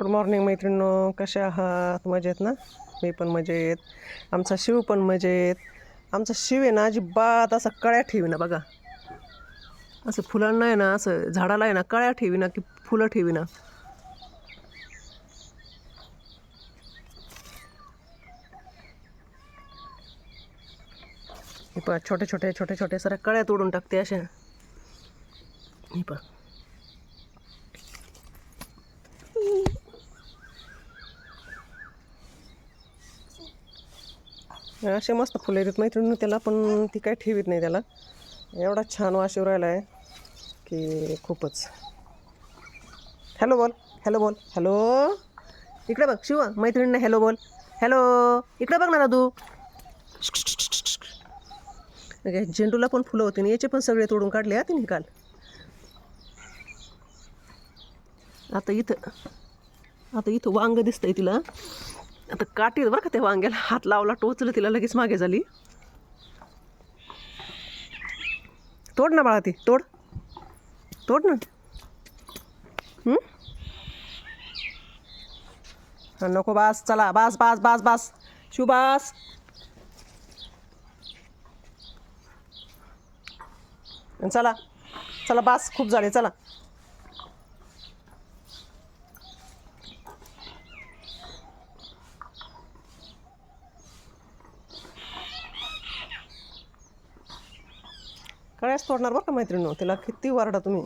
Good morning मैत्रिणींनो, कशा आहात? मजेत ना? मी पण मजेत. आमचा शिव पण मजेत. आमचा शिव आहे ना अजिबात असा कळ्या ठेवीना बघा. असं फुलांना आहे ना, असं झाडाला आहे ना कळ्या ठेवीना की फुलं ठेवीना. हे पहा छोटे छोटे छोटे छोटे साऱ्या कळ्या तोडून टाकते अशा. हे पहा असे मस्त फुलं येतात मैत्रिणी त्याला, पण ती काय ठेवीत नाही त्याला. एवढा छान वास येऊ राहिला आहे की खूपच. हॅलो बोल, हॅलो बोल, हॅलो. इकडे बघ शिवा, मैत्रिणींना हॅलो बोल. हॅलो, इकडे बघ ना दादू. झेंडूला पण फुलं होते आणि याचे पण सगळे तोडून काढले तिने काल. आता इथं वांग दिसतंय तिला. आता काठी बरं का त्या वांग्याला, हात लावला टोचलं तिला लगेच मागे झाली. तोड ना बाळा, ती तोड तोड ना. नको बास, चला बास बास बास बास शिवबास. चला चला बास, खूप झाले चला. कळ्याच तोडणार बरं का मैत्रिणी, तिला किती वारडा तुम्ही.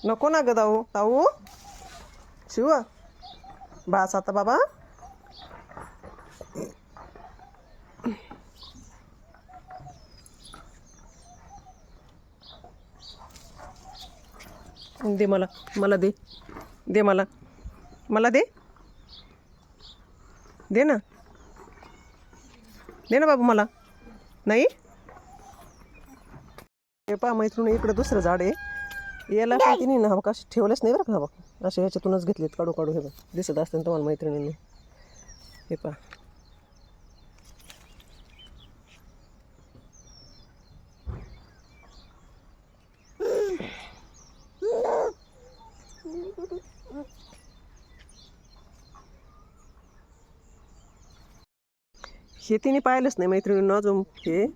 नको ना ग ताऊ, ताऊ शिव बास आता बाबा. दे मला, मला दे, दे मला, मला दे, दे ना, दे ना बाबू मला. नाही हे पहा मैत्रिणी, इकडे दुसरं झाड आहे. याला पण तिने ना अवकाश ठेवलेच नाही बरं का. बघ असे ह्याच्यातूनच घेतलेत काढू काढू. हे बघ दिसत असते तुम्हाला मैत्रिणींनी. हे पहा हे तिने पाहिलंच नाही मैत्रिणींना अजून. हे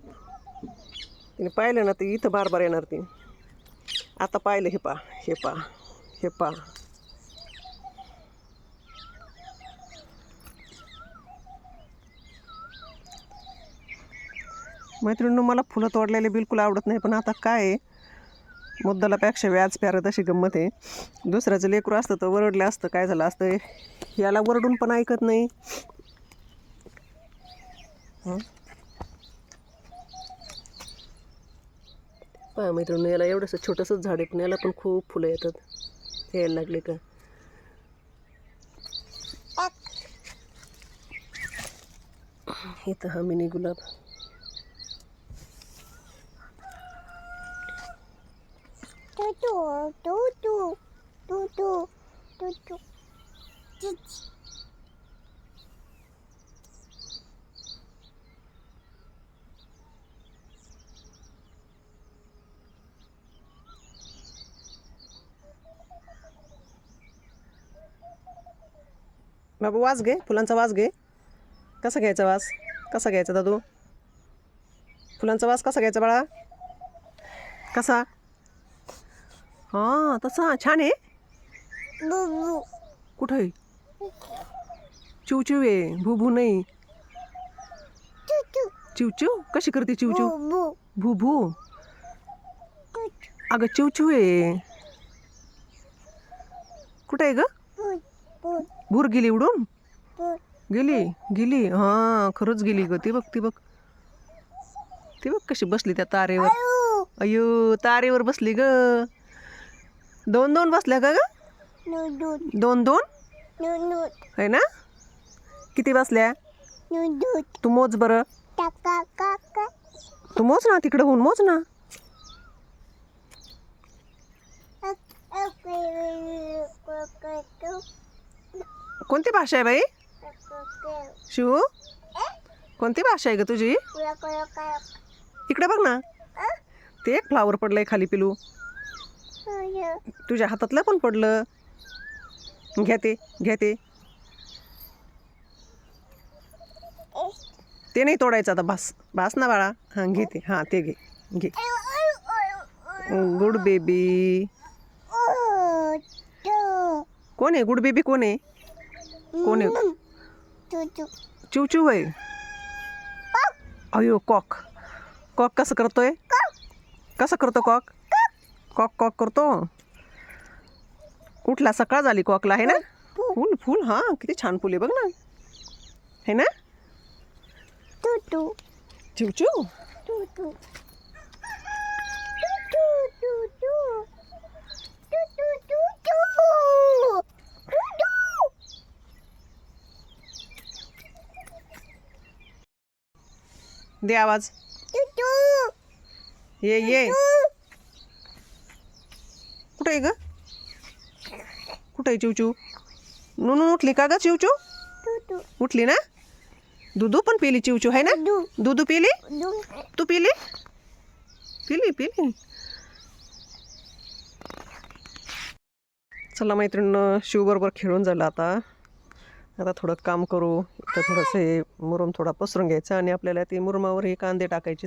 तिने पाहिलं ना ते इथं बार बार येणार ती. आता पाहिलं. हे पहा, हे पहा, हे पहा. मैत्रिणींनो, मला फुलं तोडलेले बिलकुल आवडत नाही, पण आता काय आहे, मुद्दालापेक्षा व्याज प्यारत अशी गंमत आहे. दुसऱ्याचं लेकरू असतं तर वरडलं असतं, काय झालं असतं. याला वरडून पण ऐकत नाही. पहा मैत्रिणी, याला एवढंसं छोटंसंच झाड आहे, पण याला पण खूप फुलं येतात. यायला लागले का. इथं हा मिनी गुलाब. बाबू वास घे, फुलांचा वास घे. कसा घ्यायचा वास, कसा घ्यायचा दादू? फुलांचा वास कसा घ्यायचा बाळा? कसा? हां तसा छान आहे. कुठं आहे? चिवचिव आहे, भू नाही. चिवचिव कशी करते चिवचिव? भू भू. अगं चिवचिव आहे. कुठं आहे ग? भूर गेली उडून. गेली गेली, हां खरंच गेली ग. ती बघ, ती बघ, ती बघ कशी बसली त्या तारेवर. अयो तारेवर बसली ग. दोन दोन बसल्या का ग? दोन दोन आहे ना. किती बसल्या? तू मोज बरं. तू मोज ना, तिकडे होऊन मोज ना. कोणती भाषा आहे बाई शिव? कोणती भाषा आहे ग तुझी? इकडे बघ ना, ते एक फ्लावर पडलंय खाली पिलू. तुझ्या हातातलं पण पडलं. घ्या ते, घ्या ते. ते नाही तोडायचं आता. बास बास ना बाळा. हां घे ते. हां ते घे, घे. Good baby. कोण आहे गुड बेबी? कोण आहे? कोण आहे? चिवचिव आहे. अयो कॉक. कॉक कसं करतोय? कसं करतो कॉक? कॉक कॉक करतो. उठला, सकाळ झाली कॉकला आहे ना. फुल फुल. हां किती छान फुल आहे बघ ना, है ना. चिवचिव. दे आवाज. ये ये. कुठे आहे ग? कुठे आहे चिवचू? नूनू उठली का ग चिवचू? उठली ना. दूधू पण पिली चिवचू है ना. दूधू पिली. तू पिली? पिली पिली. चला मैत्रिणींनो, शिवबरोबर खेळून झालं आता. आता थोडं काम करू. तर थोडंसं हे मुरुम थोडा पसरून घ्यायचा आणि आपल्याला ते मुरुमावर हे कांदे टाकायचे.